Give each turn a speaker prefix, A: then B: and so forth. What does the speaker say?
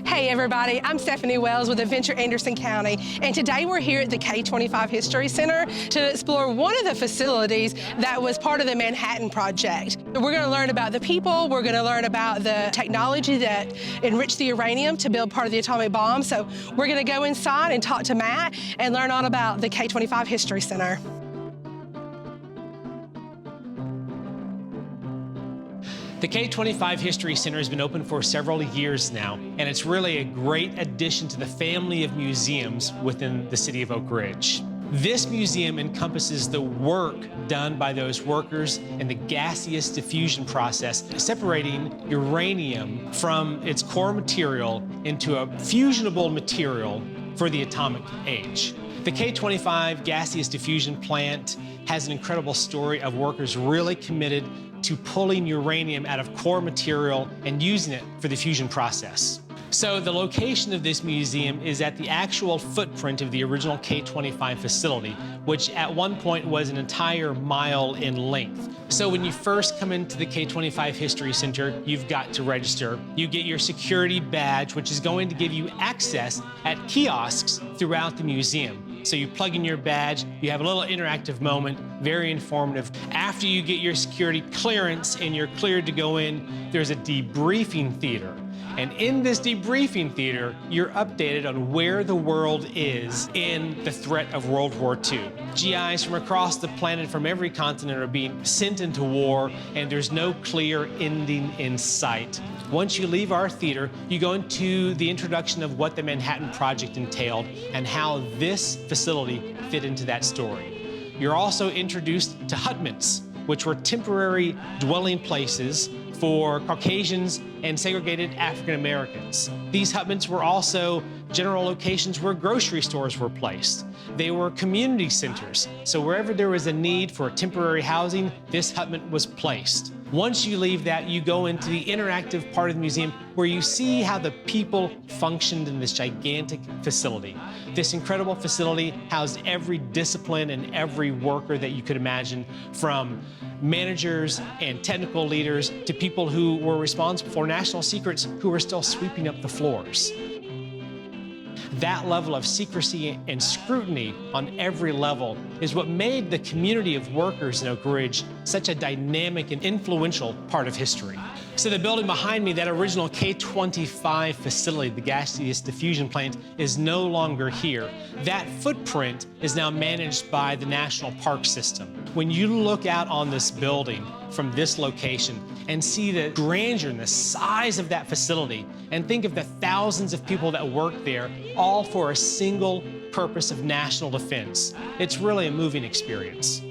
A: Hey everybody, I'm Stephanie Wells with Adventure Anderson County, and today we're here at the K25 History Center to explore one of the facilities that was part of the Manhattan Project. We're going to learn about the people, we're going to learn about the technology that enriched the uranium to build part of the atomic bomb. So we're going to go inside and talk to Matt and learn all about the K25 History Center.
B: The K25 History Center has been open for several years now, and it's really a great addition to the family of museums within the city of Oak Ridge. This museum encompasses the work done by those workers in the gaseous diffusion process, separating uranium from its core material into a fusionable material for the atomic age. The K25 gaseous diffusion plant has an incredible story of workers really committed to pulling uranium out of core material and using it for the fusion process. So the location of this museum is at the actual footprint of the original K25 facility, which at one point was an entire mile in length. So when you first come into the K25 History Center, you've got to register. You get your security badge, which is going to give you access at kiosks throughout the museum. So you plug in your badge, you have a little interactive moment, very informative. After you get your security clearance and you're cleared to go in, there's a debriefing theater. And in this debriefing theater, you're updated on where the world is in the threat of World War II. GIs from across the planet, from every continent, are being sent into war, and there's no clear ending in sight. Once you leave our theater, you go into the introduction of what the Manhattan Project entailed and how this facility fit into that story. You're also introduced to hutments, which were temporary dwelling places for Caucasians and segregated African Americans. These hutments were also general locations where grocery stores were placed. They were community centers, so wherever there was a need for temporary housing, this hutment was placed. Once you leave that, you go into the interactive part of the museum where you see how the people functioned in this gigantic facility. This incredible facility housed every discipline and every worker that you could imagine, from managers and technical leaders to people who were responsible for national secrets who were still sweeping up the floors. That level of secrecy and scrutiny on every level is what made the community of workers in Oak Ridge such a dynamic and influential part of history. So the building behind me, that original K25 facility, the gaseous diffusion plant, is no longer here. That footprint is now managed by the National Park System. When you look out on this building from this location and see the grandeur and the size of that facility, and think of the thousands of people that work there, all for a single purpose of national defense, it's really a moving experience.